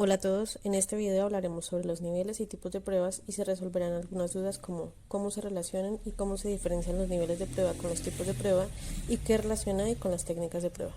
Hola a todos, en este video hablaremos sobre los niveles y tipos de pruebas y se resolverán algunas dudas como cómo se relacionan y cómo se diferencian los niveles de prueba con los tipos de prueba y qué relación hay con las técnicas de prueba.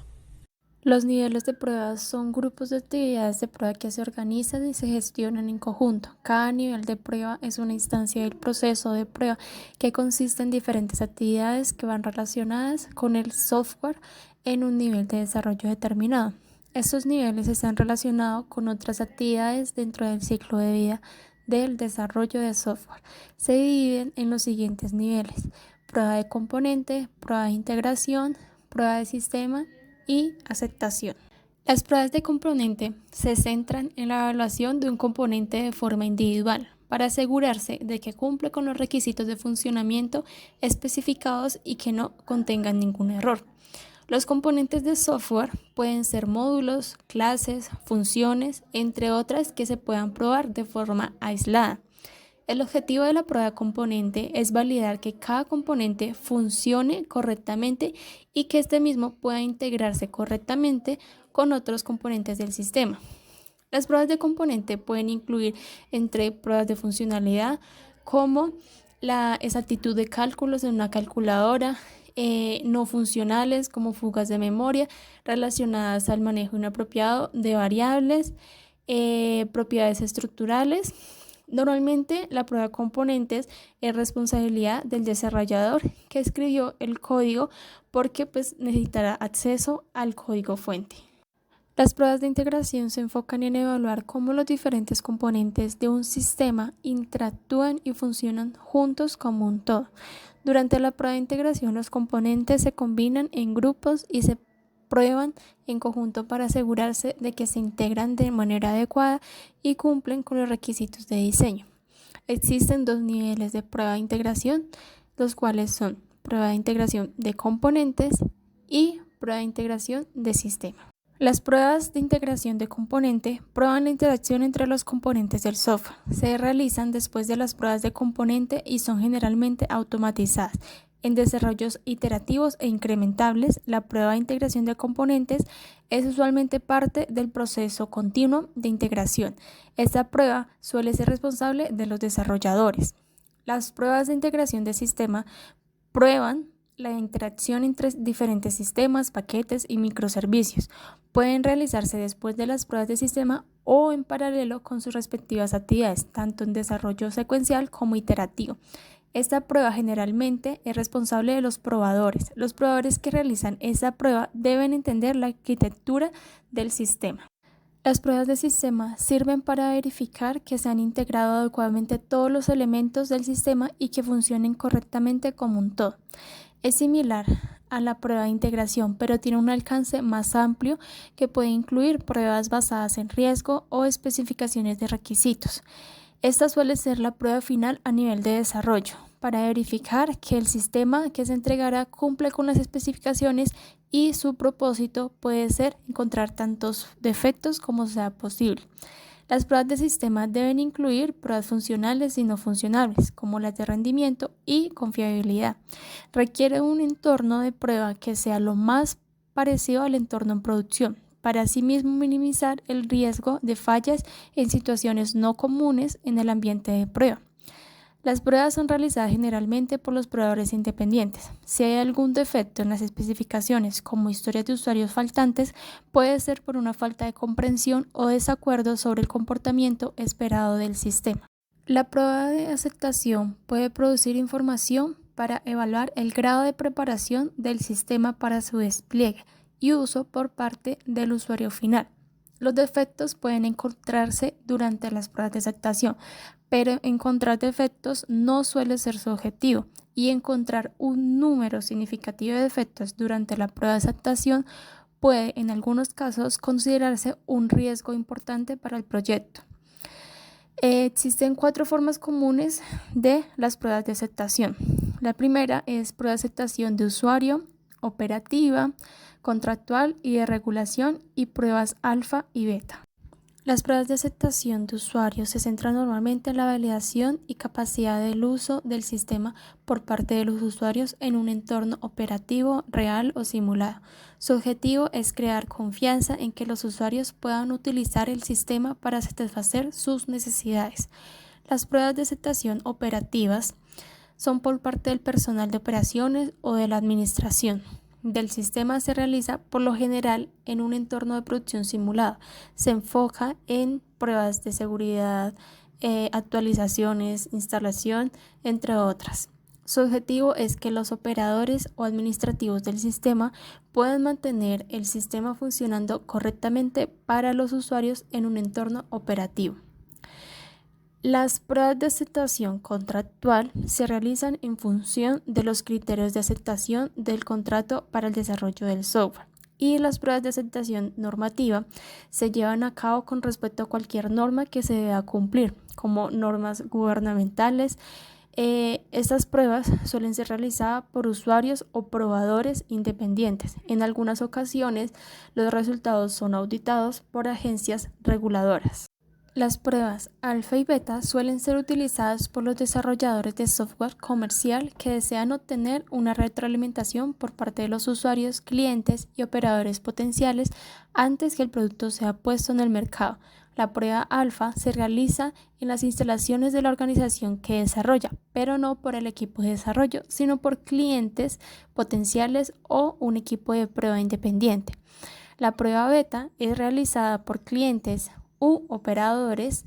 Los niveles de prueba son grupos de actividades de prueba que se organizan y se gestionan en conjunto. Cada nivel de prueba es una instancia del proceso de prueba que consiste en diferentes actividades que van relacionadas con el software en un nivel de desarrollo determinado. Estos niveles están relacionados con otras actividades dentro del ciclo de vida del desarrollo de software. Se dividen en los siguientes niveles: prueba de componente, prueba de integración, prueba de sistema y aceptación. Las pruebas de componente se centran en la evaluación de un componente de forma individual para asegurarse de que cumple con los requisitos de funcionamiento especificados y que no contengan ningún error. Los componentes de software pueden ser módulos, clases, funciones, entre otras que se puedan probar de forma aislada. El objetivo de la prueba componente es validar que cada componente funcione correctamente y que este mismo pueda integrarse correctamente con otros componentes del sistema. Las pruebas de componente pueden incluir entre pruebas de funcionalidad como la exactitud de cálculos en una calculadora, no funcionales como fugas de memoria relacionadas al manejo inapropiado de variables, propiedades estructurales. Normalmente la prueba de componentes es responsabilidad del desarrollador que escribió el código porque necesitará acceso al código fuente. Las pruebas de integración se enfocan en evaluar cómo los diferentes componentes de un sistema interactúan y funcionan juntos como un todo. Durante la prueba de integración, los componentes se combinan en grupos y se prueban en conjunto para asegurarse de que se integran de manera adecuada y cumplen con los requisitos de diseño. Existen dos niveles de prueba de integración, los cuales son prueba de integración de componentes y prueba de integración de sistema. Las pruebas de integración de componente prueban la interacción entre los componentes del software. Se realizan después de las pruebas de componente y son generalmente automatizadas. En desarrollos iterativos e incrementables, la prueba de integración de componentes es usualmente parte del proceso continuo de integración. Esta prueba suele ser responsable de los desarrolladores. Las pruebas de integración de sistema prueban la interacción entre diferentes sistemas, paquetes y microservicios. Pueden realizarse después de las pruebas de sistema o en paralelo con sus respectivas actividades, tanto en desarrollo secuencial como iterativo. Esta prueba generalmente es responsable de los probadores. Los probadores que realizan esta prueba deben entender la arquitectura del sistema. Las pruebas de sistema sirven para verificar que se han integrado adecuadamente todos los elementos del sistema y que funcionen correctamente como un todo. Es similar a la prueba de integración, pero tiene un alcance más amplio que puede incluir pruebas basadas en riesgo o especificaciones de requisitos. Esta suele ser la prueba final a nivel de desarrollo, para verificar que el sistema que se entregará cumple con las especificaciones y su propósito puede ser encontrar tantos defectos como sea posible. Las pruebas de sistema deben incluir pruebas funcionales y no funcionales, como las de rendimiento y confiabilidad. Requiere un entorno de prueba que sea lo más parecido al entorno en producción, para asimismo minimizar el riesgo de fallas en situaciones no comunes en el ambiente de prueba. Las pruebas son realizadas generalmente por los probadores independientes. Si hay algún defecto en las especificaciones, como historias de usuarios faltantes, puede ser por una falta de comprensión o desacuerdo sobre el comportamiento esperado del sistema. La prueba de aceptación puede producir información para evaluar el grado de preparación del sistema para su despliegue y uso por parte del usuario final. Los defectos pueden encontrarse durante las pruebas de aceptación, pero encontrar defectos no suele ser su objetivo, y encontrar un número significativo de defectos durante la prueba de aceptación puede en algunos casos considerarse un riesgo importante para el proyecto. Existen 4 formas comunes de las pruebas de aceptación. La primera es prueba de aceptación de usuario, operativa, contractual y de regulación, y pruebas alfa y beta. Las pruebas de aceptación de usuarios se centran normalmente en la validación y capacidad del uso del sistema por parte de los usuarios en un entorno operativo real o simulado. Su objetivo es crear confianza en que los usuarios puedan utilizar el sistema para satisfacer sus necesidades. Las pruebas de aceptación operativas son por parte del personal de operaciones o de la administración del sistema. Se realiza por lo general en un entorno de producción simulado. Se enfoca en pruebas de seguridad, actualizaciones, instalación, entre otras. Su objetivo es que los operadores o administrativos del sistema puedan mantener el sistema funcionando correctamente para los usuarios en un entorno operativo. Las pruebas de aceptación contractual se realizan en función de los criterios de aceptación del contrato para el desarrollo del software, y las pruebas de aceptación normativa se llevan a cabo con respecto a cualquier norma que se deba cumplir, como normas gubernamentales. Estas pruebas suelen ser realizadas por usuarios o probadores independientes. En algunas ocasiones, los resultados son auditados por agencias reguladoras. Las pruebas alfa y beta suelen ser utilizadas por los desarrolladores de software comercial que desean obtener una retroalimentación por parte de los usuarios, clientes y operadores potenciales antes que el producto sea puesto en el mercado. La prueba alfa se realiza en las instalaciones de la organización que desarrolla, pero no por el equipo de desarrollo, sino por clientes potenciales o un equipo de prueba independiente. La prueba beta es realizada por clientes u operadores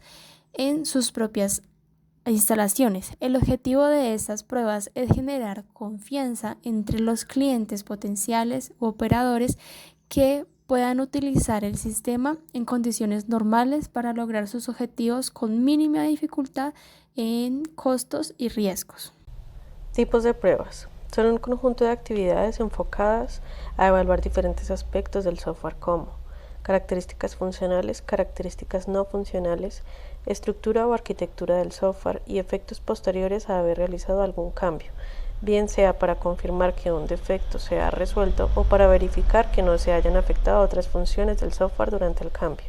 en sus propias instalaciones. El objetivo de estas pruebas es generar confianza entre los clientes potenciales u operadores que puedan utilizar el sistema en condiciones normales para lograr sus objetivos con mínima dificultad en costos y riesgos. Tipos de pruebas. Son un conjunto de actividades enfocadas a evaluar diferentes aspectos del software como características funcionales, características no funcionales, estructura o arquitectura del software y efectos posteriores a haber realizado algún cambio, bien sea para confirmar que un defecto se ha resuelto o para verificar que no se hayan afectado otras funciones del software durante el cambio.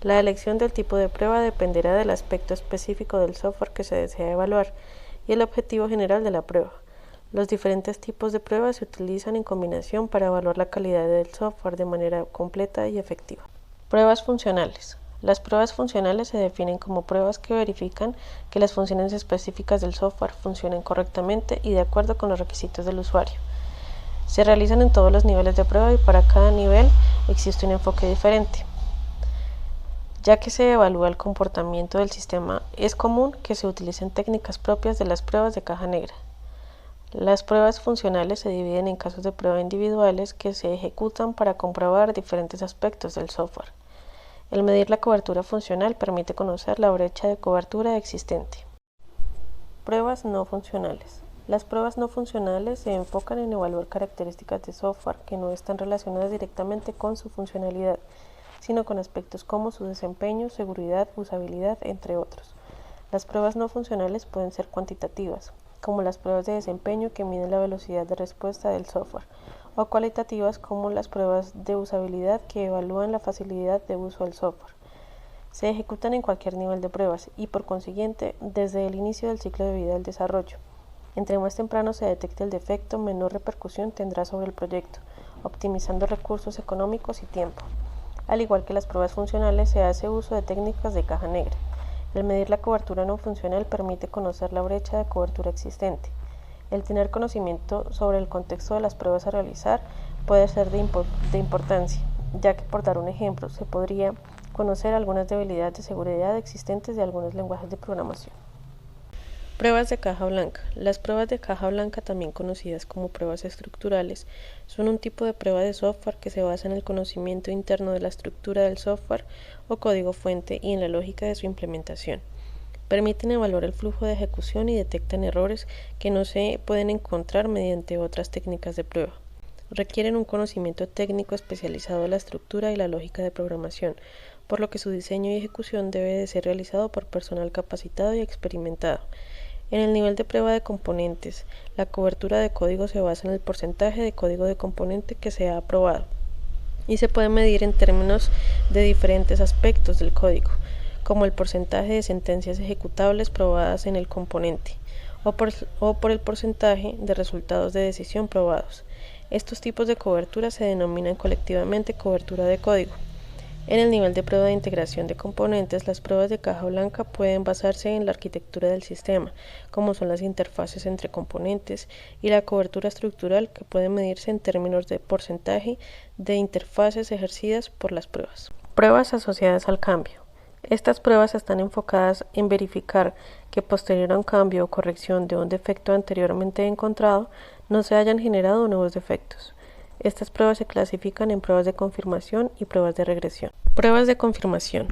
La elección del tipo de prueba dependerá del aspecto específico del software que se desea evaluar y el objetivo general de la prueba. Los diferentes tipos de pruebas se utilizan en combinación para evaluar la calidad del software de manera completa y efectiva. Pruebas funcionales. Las pruebas funcionales se definen como pruebas que verifican que las funciones específicas del software funcionen correctamente y de acuerdo con los requisitos del usuario. Se realizan en todos los niveles de prueba y para cada nivel existe un enfoque diferente. Ya que se evalúa el comportamiento del sistema, es común que se utilicen técnicas propias de las pruebas de caja negra. Las pruebas funcionales se dividen en casos de prueba individuales que se ejecutan para comprobar diferentes aspectos del software. El medir la cobertura funcional permite conocer la brecha de cobertura existente. Pruebas no funcionales. Las pruebas no funcionales se enfocan en evaluar características de software que no están relacionadas directamente con su funcionalidad, sino con aspectos como su desempeño, seguridad, usabilidad, entre otros. Las pruebas no funcionales pueden ser cuantitativas, como las pruebas de desempeño que miden la velocidad de respuesta del software, o cualitativas como las pruebas de usabilidad que evalúan la facilidad de uso del software. Se ejecutan en cualquier nivel de pruebas y, por consiguiente, desde el inicio del ciclo de vida del desarrollo. Entre más temprano se detecte el defecto, menor repercusión tendrá sobre el proyecto, optimizando recursos económicos y tiempo. Al igual que las pruebas funcionales, se hace uso de técnicas de caja negra. El medir la cobertura no funcional permite conocer la brecha de cobertura existente. El tener conocimiento sobre el contexto de las pruebas a realizar puede ser de importancia, ya que, por dar un ejemplo, se podría conocer algunas debilidades de seguridad existentes de algunos lenguajes de programación. Pruebas de caja blanca. Las pruebas de caja blanca, también conocidas como pruebas estructurales, son un tipo de prueba de software que se basa en el conocimiento interno de la estructura del software o código fuente y en la lógica de su implementación. Permiten evaluar el flujo de ejecución y detectan errores que no se pueden encontrar mediante otras técnicas de prueba. Requieren un conocimiento técnico especializado de la estructura y la lógica de programación, por lo que su diseño y ejecución debe de ser realizado por personal capacitado y experimentado. En el nivel de prueba de componentes, la cobertura de código se basa en el porcentaje de código de componente que se ha aprobado. y se puede medir en términos de diferentes aspectos del código, como el porcentaje de sentencias ejecutables probadas en el componente o por el porcentaje de resultados de decisión probados. Estos tipos de cobertura se denominan colectivamente cobertura de código. En el nivel de prueba de integración de componentes, las pruebas de caja blanca pueden basarse en la arquitectura del sistema, como son las interfaces entre componentes, y la cobertura estructural, que puede medirse en términos de porcentaje de interfaces ejercidas por las pruebas. Pruebas asociadas al cambio. Estas pruebas están enfocadas en verificar que posterior a un cambio o corrección de un defecto anteriormente encontrado, no se hayan generado nuevos defectos. Estas pruebas se clasifican en pruebas de confirmación y pruebas de regresión. Pruebas de confirmación.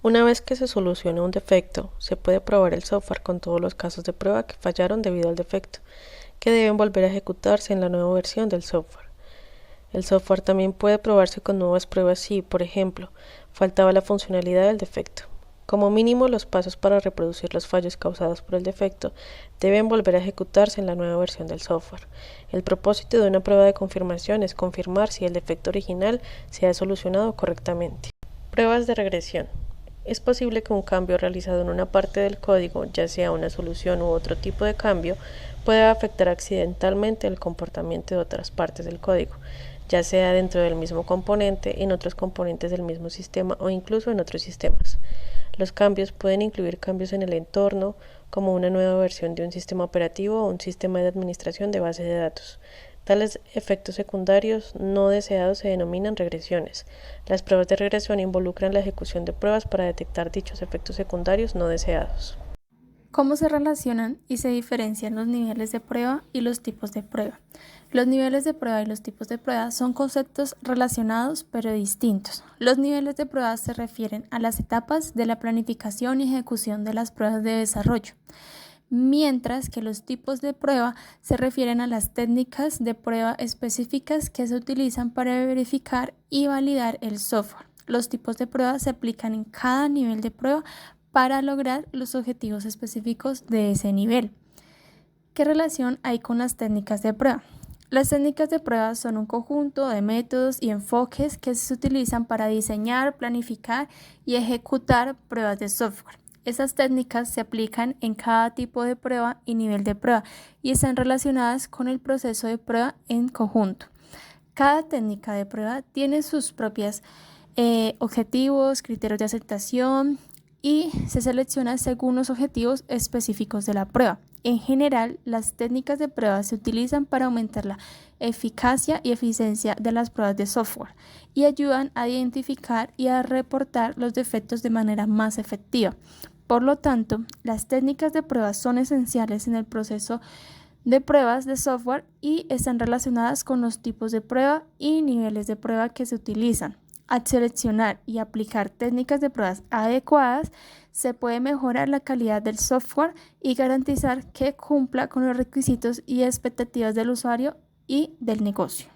Una vez que se soluciona un defecto, se puede probar el software con todos los casos de prueba que fallaron debido al defecto, que deben volver a ejecutarse en la nueva versión del software. El software también puede probarse con nuevas pruebas si, por ejemplo, faltaba la funcionalidad del defecto. Como mínimo, los pasos para reproducir los fallos causados por el defecto deben volver a ejecutarse en la nueva versión del software. El propósito de una prueba de confirmación es confirmar si el defecto original se ha solucionado correctamente. Pruebas de regresión. Es posible que un cambio realizado en una parte del código, ya sea una solución u otro tipo de cambio, pueda afectar accidentalmente el comportamiento de otras partes del código, ya sea dentro del mismo componente, en otros componentes del mismo sistema o incluso en otros sistemas. Los cambios pueden incluir cambios en el entorno, como una nueva versión de un sistema operativo o un sistema de administración de base de datos. Tales efectos secundarios no deseados se denominan regresiones. Las pruebas de regresión involucran la ejecución de pruebas para detectar dichos efectos secundarios no deseados. ¿Cómo se relacionan y se diferencian los niveles de prueba y los tipos de prueba? Los niveles de prueba y los tipos de prueba son conceptos relacionados pero distintos. Los niveles de prueba se refieren a las etapas de la planificación y ejecución de las pruebas de desarrollo, mientras que los tipos de prueba se refieren a las técnicas de prueba específicas que se utilizan para verificar y validar el software. Los tipos de prueba se aplican en cada nivel de prueba para lograr los objetivos específicos de ese nivel. ¿Qué relación hay con las técnicas de prueba? Las técnicas de prueba son un conjunto de métodos y enfoques que se utilizan para diseñar, planificar y ejecutar pruebas de software. Esas técnicas se aplican en cada tipo de prueba y nivel de prueba y están relacionadas con el proceso de prueba en conjunto. Cada técnica de prueba tiene sus propios objetivos, criterios de aceptación y se selecciona según los objetivos específicos de la prueba. En general, las técnicas de prueba se utilizan para aumentar la eficacia y eficiencia de las pruebas de software y ayudan a identificar y a reportar los defectos de manera más efectiva. Por lo tanto, las técnicas de prueba son esenciales en el proceso de pruebas de software y están relacionadas con los tipos de prueba y niveles de prueba que se utilizan. Al seleccionar y aplicar técnicas de pruebas adecuadas, se puede mejorar la calidad del software y garantizar que cumpla con los requisitos y expectativas del usuario y del negocio.